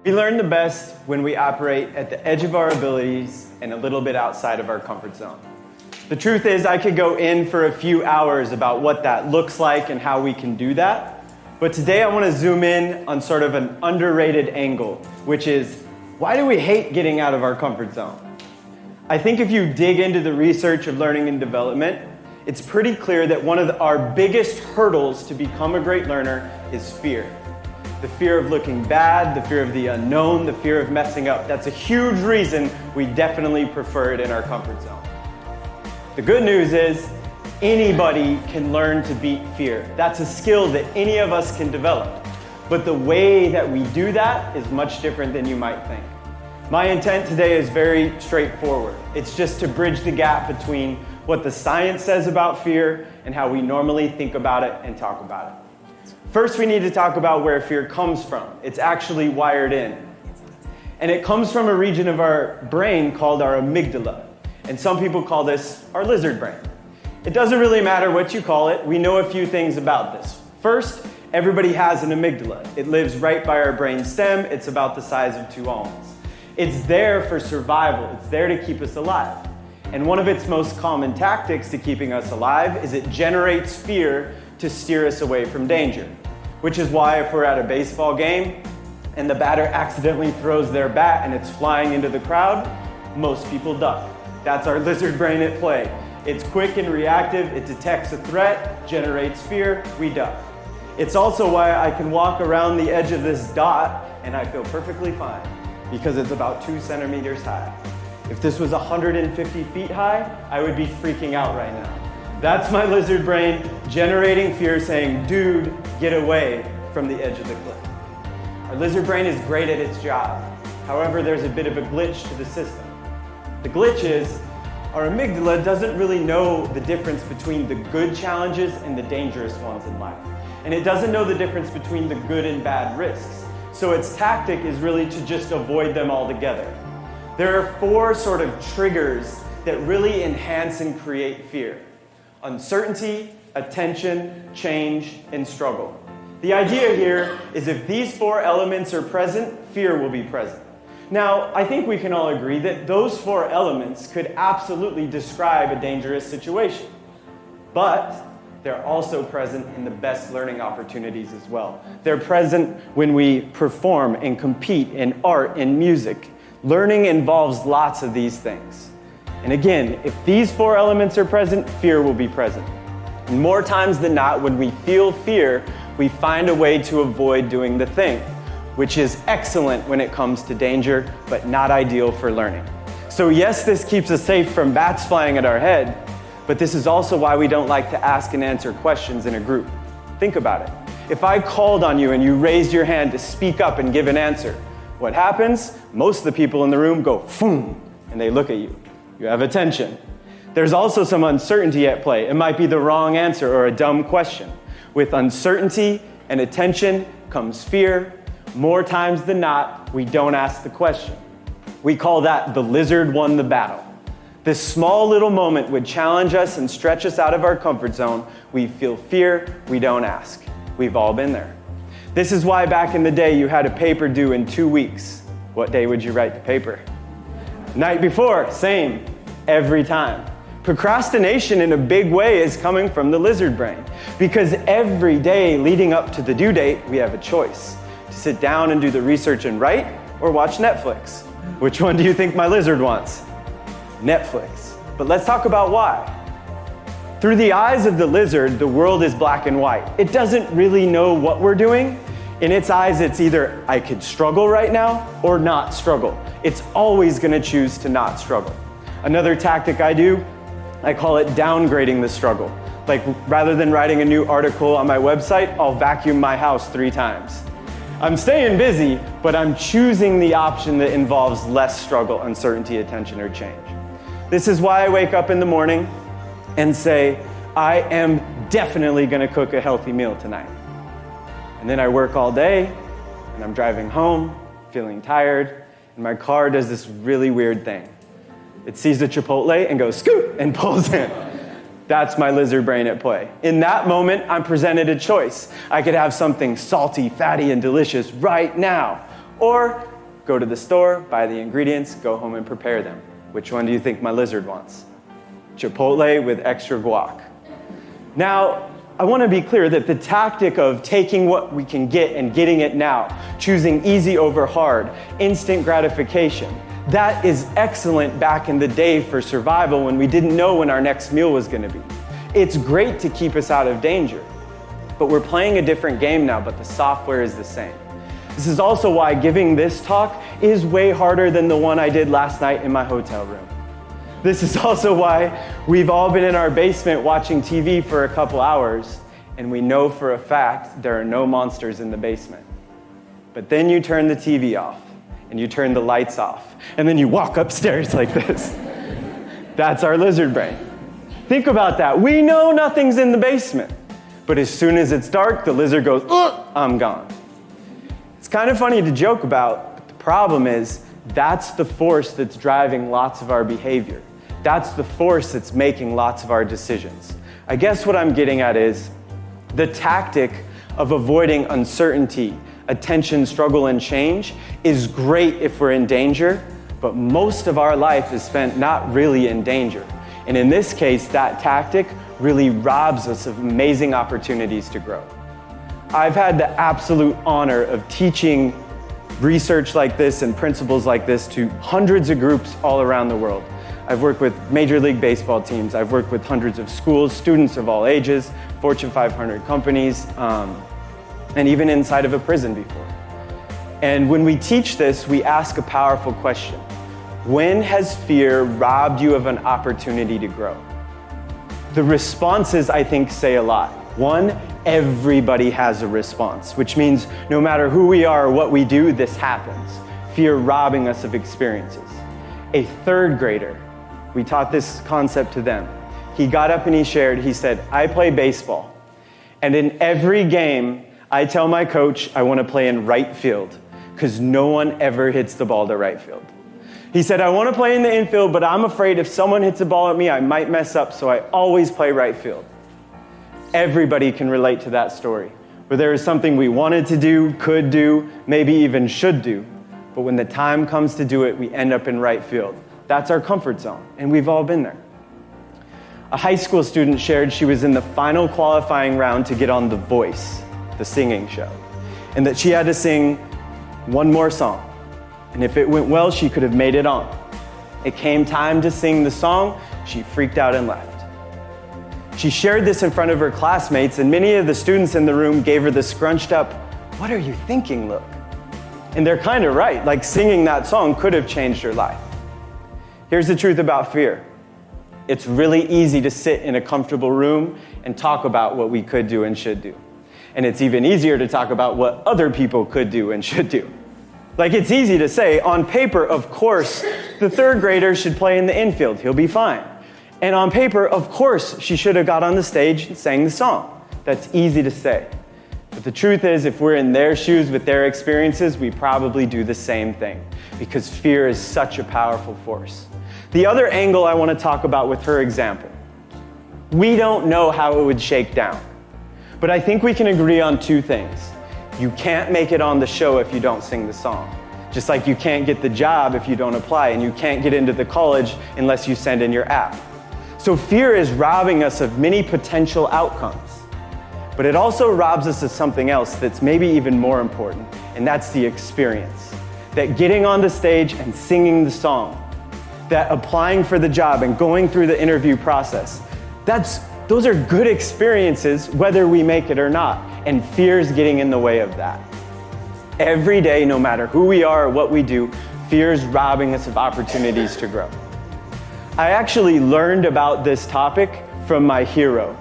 We learn the best when we operate at the edge of our abilities and a little bit outside of our comfort zone. The truth is, I could go in for a few hours about what that looks like and how we can do that. But today I want to zoom in on sort of an underrated angle, which is, why do we hate getting out of our comfort zone? I think if you dig into the research of learning and development, it's pretty clear that one of our biggest hurdles to become a great learner is fear. The fear of looking bad, the fear of the unknown, the fear of messing up. That's a huge reason we definitely prefer it in our comfort zone. The good news is anybody can learn to beat fear. That's a skill that any of us can develop. But the way that we do that is much different than you might think. My intent today is very straightforward. It's just to bridge the gap between what the science says about fear and how we normally think about it and talk about it. First, we need to talk about where fear comes from. It's actually wired in. And it comes from a region of our brain called our amygdala. And some people call this our lizard brain. It doesn't really matter what you call it. We know a few things about this. First, everybody has an amygdala. It lives right by our brain stem. It's about the size of 2 almonds. It's there for survival. It's there to keep us alive. And one of its most common tactics to keeping us alive is it generates fear to steer us away from danger. Which is why if we're at a baseball game and the batter accidentally throws their bat and it's flying into the crowd, most people duck. That's our lizard brain at play. It's quick and reactive, it detects a threat, generates fear, we duck. It's also why I can walk around the edge of this dot and I feel perfectly fine, because it's about 2 centimeters high. If this was 150 feet high, I would be freaking out right now. That's my lizard brain generating fear, saying, dude, get away from the edge of the cliff. Our lizard brain is great at its job. However, there's a bit of a glitch to the system. The glitch is our amygdala doesn't really know the difference between the good challenges and the dangerous ones in life. And it doesn't know the difference between the good and bad risks. So its tactic is really to just avoid them altogether. There are 4 sort of triggers that really enhance and create fear. Uncertainty, attention, change, and struggle. The idea here is if these 4 elements are present, fear will be present. Now, I think we can all agree that those 4 elements could absolutely describe a dangerous situation. But they're also present in the best learning opportunities as well. They're present when we perform and compete in art and music. Learning involves lots of these things. And again, if these 4 elements are present, fear will be present. And more times than not, when we feel fear, we find a way to avoid doing the thing, which is excellent when it comes to danger, but not ideal for learning. So yes, this keeps us safe from bats flying at our head, but this is also why we don't like to ask and answer questions in a group. Think about it. If I called on you and you raised your hand to speak up and give an answer, what happens? Most of the people in the room go, boom, and they look at you. You have attention. There's also some uncertainty at play. It might be the wrong answer or a dumb question. With uncertainty and attention comes fear. More times than not, we don't ask the question. We call that the lizard won the battle. This small little moment would challenge us and stretch us out of our comfort zone. We feel fear, we don't ask. We've all been there. This is why back in the day you had a paper due in 2 weeks. What day would you write the paper? Night before, same, every time. Procrastination in a big way is coming from the lizard brain, because every day leading up to the due date, we have a choice to sit down and do the research and write, or watch Netflix. Which one do you think my lizard wants? Netflix. But let's talk about why. Through the eyes of the lizard, the world is black and white. It doesn't really know what we're doing. In its eyes, it's either I could struggle right now or not struggle. It's always going to choose to not struggle. Another tactic I do, I call it downgrading the struggle. Like rather than writing a new article on my website, I'll vacuum my house 3 times. I'm staying busy, but I'm choosing the option that involves less struggle, uncertainty, attention, or change. This is why I wake up in the morning and say, I am definitely going to cook a healthy meal tonight. And then I work all day, and I'm driving home, feeling tired, and my car does this really weird thing. It sees the Chipotle and goes, scoot, and pulls in. That's my lizard brain at play. In that moment, I'm presented a choice. I could have something salty, fatty, and delicious right now. Or go to the store, buy the ingredients, go home and prepare them. Which one do you think my lizard wants? Chipotle with extra guac. Now, I want to be clear that the tactic of taking what we can get and getting it now, choosing easy over hard, instant gratification, that is excellent back in the day for survival when we didn't know when our next meal was going to be. It's great to keep us out of danger. But we're playing a different game now, but the software is the same. This is also why giving this talk is way harder than the one I did last night in my hotel room. This is also why we've all been in our basement watching TV for a couple hours, and we know for a fact there are no monsters in the basement. But then you turn the TV off, and you turn the lights off, and then you walk upstairs like this. That's our lizard brain. Think about that. We know nothing's in the basement, but as soon as it's dark, the lizard goes, I'm gone. It's kind of funny to joke about, but the problem is that's the force that's driving lots of our behavior. That's the force that's making lots of our decisions. I guess what I'm getting at is the tactic of avoiding uncertainty, attention, struggle, and change is great if we're in danger, but most of our life is spent not really in danger. And in this case, that tactic really robs us of amazing opportunities to grow. I've had the absolute honor of teaching research like this and principles like this to hundreds of groups all around the world. I've worked with Major League Baseball teams. I've worked with hundreds of schools, students of all ages, Fortune 500 companies, and even inside of a prison before. And when we teach this, we ask a powerful question. When has fear robbed you of an opportunity to grow? The responses, I think, say a lot. One, everybody has a response, which means no matter who we are or what we do, this happens. Fear robbing us of experiences. A third grader, we taught this concept to them. He got up and he shared, he said, I play baseball. And in every game, I tell my coach I want to play in right field because no one ever hits the ball to right field. He said, I want to play in the infield, but I'm afraid if someone hits a ball at me, I might mess up, so I always play right field. Everybody can relate to that story, where there is something we wanted to do, could do, maybe even should do, but when the time comes to do it, we end up in right field. That's our comfort zone, and we've all been there. A high school student shared she was in the final qualifying round to get on The Voice, the singing show, and that she had to sing one more song. And if it went well, she could have made it on. It came time to sing the song, she freaked out and left. She shared this in front of her classmates, and many of the students in the room gave her the scrunched up, what are you thinking look? And they're kind of right, like singing that song could have changed her life. Here's the truth about fear. It's really easy to sit in a comfortable room and talk about what we could do and should do. And it's even easier to talk about what other people could do and should do. Like it's easy to say, on paper, of course, the third grader should play in the infield. He'll be fine. And on paper, of course, she should have got on the stage and sang the song. That's easy to say. But the truth is, if we're in their shoes with their experiences, we probably do the same thing because fear is such a powerful force. The other angle I want to talk about with her example. We don't know how it would shake down, but I think we can agree on two things. You can't make it on the show if you don't sing the song. Just like you can't get the job if you don't apply, and you can't get into the college unless you send in your app. So fear is robbing us of many potential outcomes, but it also robs us of something else that's maybe even more important, and that's the experience. That getting on the stage and singing the song, that applying for the job and going through the interview process, those are good experiences whether we make it or not, and fear is getting in the way of that. Every day, no matter who we are or what we do, fear is robbing us of opportunities to grow. I actually learned about this topic from my hero.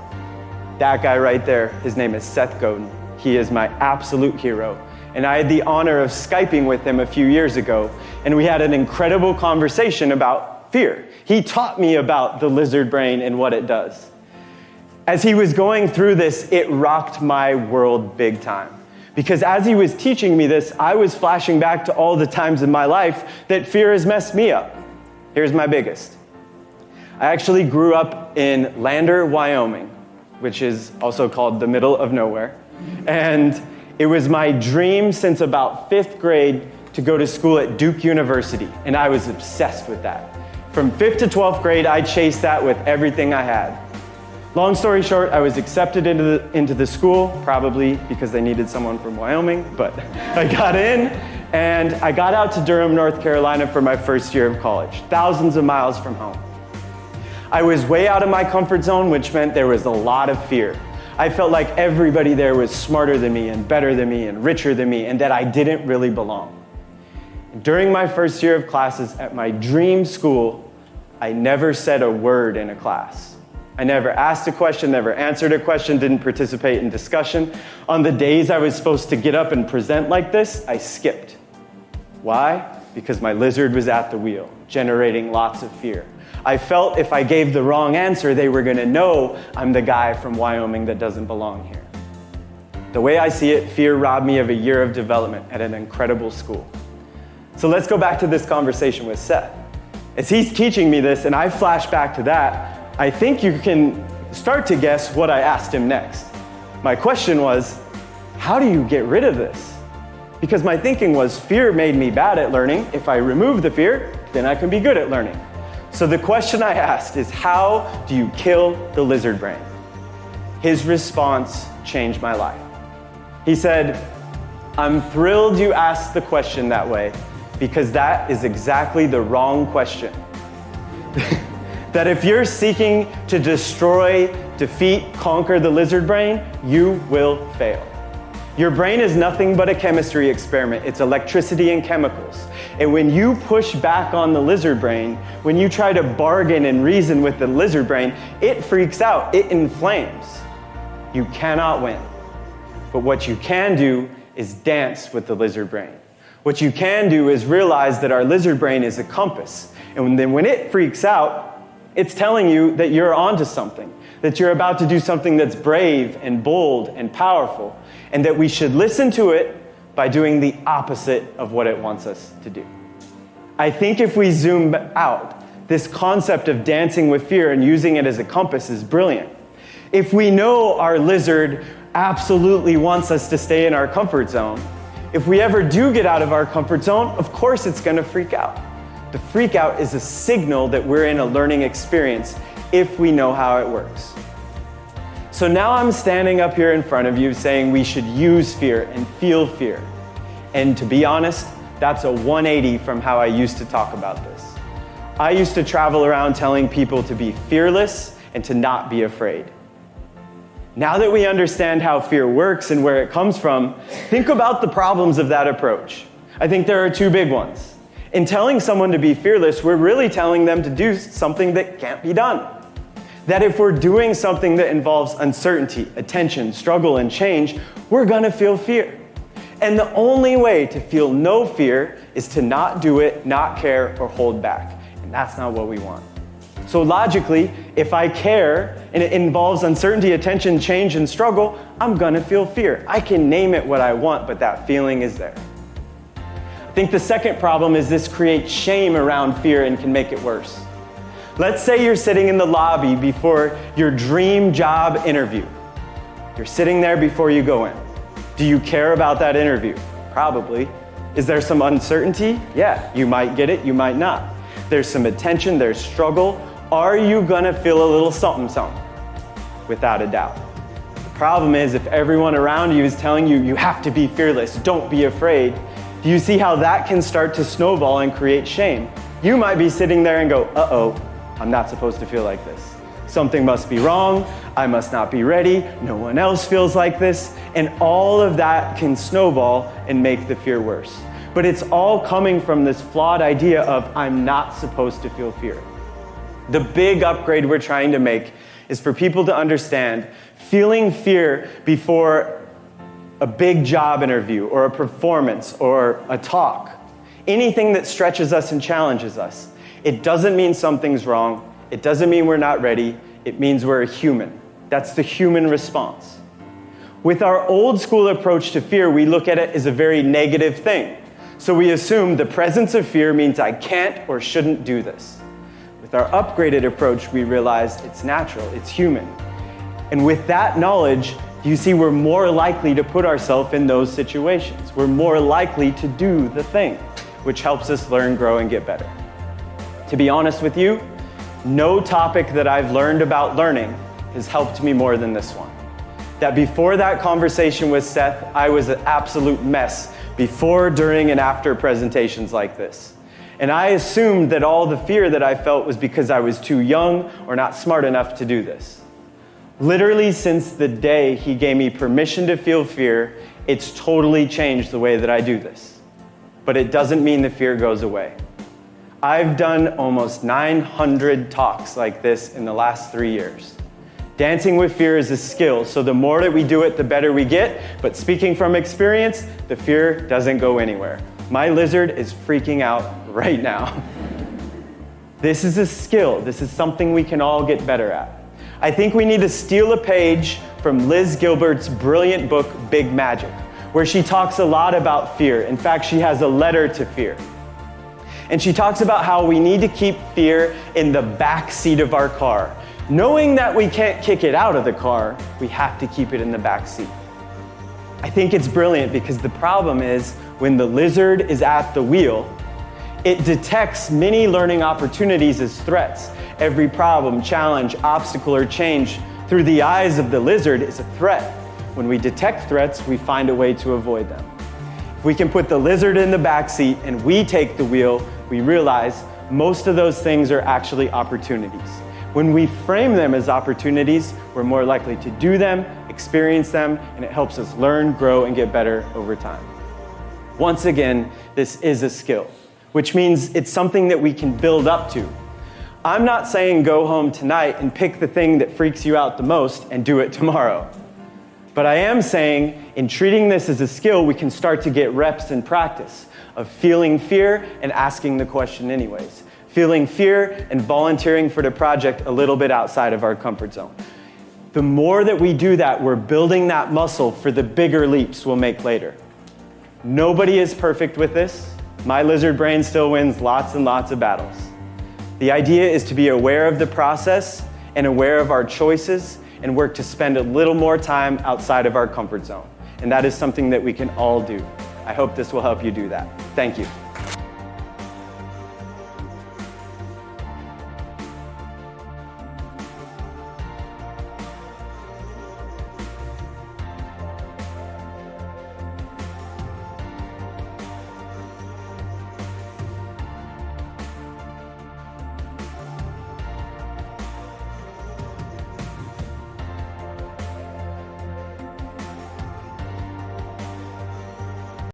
That guy right there, his name is Seth Godin. He is my absolute hero. And I had the honor of Skyping with him a few years ago, and we had an incredible conversation about fear. He taught me about the lizard brain and what it does. As he was going through this, it rocked my world big time. Because as he was teaching me this, I was flashing back to all the times in my life that fear has messed me up. Here's my biggest. I actually grew up in Lander, Wyoming, which is also called the middle of nowhere. And it was my dream since about 5th grade to go to school at Duke University, and I was obsessed with that. From 5th to 12th grade, I chased that with everything I had. Long story short, I was accepted into the school, probably because they needed someone from Wyoming, but I got in, and I got out to Durham, North Carolina for my first year of college, thousands of miles from home. I was way out of my comfort zone, which meant there was a lot of fear. I felt like everybody there was smarter than me and better than me and richer than me, and that I didn't really belong. During my first year of classes at my dream school, I never said a word in a class. I never asked a question, never answered a question, didn't participate in discussion. On the days I was supposed to get up and present like this, I skipped. Why? Because my lizard was at the wheel, generating lots of fear. I felt if I gave the wrong answer, they were going to know I'm the guy from Wyoming that doesn't belong here. The way I see it, fear robbed me of a year of development at an incredible school. So let's go back to this conversation with Seth. As he's teaching me this, and I flash back to that, I think you can start to guess what I asked him next. My question was, how do you get rid of this? Because my thinking was, fear made me bad at learning. If I remove the fear, then I can be good at learning. So the question I asked is, how do you kill the lizard brain? His response changed my life. He said, I'm thrilled you asked the question that way, because that is exactly the wrong question. That if you're seeking to destroy, defeat, conquer the lizard brain, you will fail. Your brain is nothing but a chemistry experiment. It's electricity and chemicals. And when you push back on the lizard brain, when you try to bargain and reason with the lizard brain, it freaks out, it inflames. You cannot win. But what you can do is dance with the lizard brain. What you can do is realize that our lizard brain is a compass. And then when it freaks out, it's telling you that you're onto something, that you're about to do something that's brave and bold and powerful, and that we should listen to it by doing the opposite of what it wants us to do. I think if we zoom out, this concept of dancing with fear and using it as a compass is brilliant. If we know our lizard absolutely wants us to stay in our comfort zone, if we ever do get out of our comfort zone, of course it's going to freak out. The freak out is a signal that we're in a learning experience if we know how it works. So now I'm standing up here in front of you saying we should use fear and feel fear. And to be honest, that's a 180 from how I used to talk about this. I used to travel around telling people to be fearless and to not be afraid. Now that we understand how fear works and where it comes from, think about the problems of that approach. I think there are two big ones. In telling someone to be fearless, we're really telling them to do something that can't be done. That if we're doing something that involves uncertainty, attention, struggle, and change, we're gonna feel fear. And the only way to feel no fear is to not do it, not care, or hold back. And that's not what we want. So logically, if I care and it involves uncertainty, attention, change, and struggle, I'm gonna feel fear. I can name it what I want, but that feeling is there. I think the second problem is this creates shame around fear and can make it worse. Let's say you're sitting in the lobby before your dream job interview. You're sitting there before you go in. Do you care about that interview? Probably. Is there some uncertainty? Yeah, you might get it, you might not. There's some attention, there's struggle. Are you gonna feel a little something? Without a doubt. The problem is if everyone around you is telling you, you have to be fearless, don't be afraid, do you see how that can start to snowball and create shame? You might be sitting there and go, uh-oh, I'm not supposed to feel like this. Something must be wrong, I must not be ready, no one else feels like this, and all of that can snowball and make the fear worse. But it's all coming from this flawed idea of I'm not supposed to feel fear. The big upgrade we're trying to make is for people to understand feeling fear before a big job interview or a performance or a talk, anything that stretches us and challenges us. It doesn't mean something's wrong. It doesn't mean we're not ready. It means we're a human. That's the human response. With our old school approach to fear, we look at it as a very negative thing. So we assume the presence of fear means I can't or shouldn't do this. With our upgraded approach, we realize it's natural, it's human. And with that knowledge, You see, we're more likely to put ourselves in those situations. We're more likely to do the thing, which helps us learn, grow, and get better. To be honest with you, no topic that I've learned about learning has helped me more than this one. That before that conversation with Seth, I was an absolute mess before, during, and after presentations like this. And I assumed that all the fear that I felt was because I was too young or not smart enough to do this. Literally, since the day he gave me permission to feel fear, it's totally changed the way that I do this. But it doesn't mean the fear goes away. I've done almost 900 talks like this in the last 3 years. Dancing with fear is a skill, so the more that we do it, the better we get. But speaking from experience, the fear doesn't go anywhere. My lizard is freaking out right now. This is a skill. This is something we can all get better at. I think we need to steal a page from Liz Gilbert's brilliant book, Big Magic, where she talks a lot about fear. In fact, she has a letter to fear. And she talks about how we need to keep fear in the back seat of our car. Knowing that we can't kick it out of the car, we have to keep it in the back seat. I think it's brilliant because the problem is when the lizard is at the wheel, it detects many learning opportunities as threats. Every problem, challenge, obstacle, or change through the eyes of the lizard is a threat. When we detect threats, we find a way to avoid them. If we can put the lizard in the back seat and we take the wheel, we realize most of those things are actually opportunities. When we frame them as opportunities, we're more likely to do them, experience them, and it helps us learn, grow, and get better over time. Once again, this is a skill, which means it's something that we can build up to. I'm not saying go home tonight and pick the thing that freaks you out the most and do it tomorrow. But I am saying in treating this as a skill, we can start to get reps and practice of feeling fear and asking the question anyways. Feeling fear and volunteering for the project a little bit outside of our comfort zone. The more that we do that, we're building that muscle for the bigger leaps we'll make later. Nobody is perfect with this. My lizard brain still wins lots and lots of battles. The idea is to be aware of the process and aware of our choices and work to spend a little more time outside of our comfort zone. And that is something that we can all do. I hope this will help you do that. Thank you.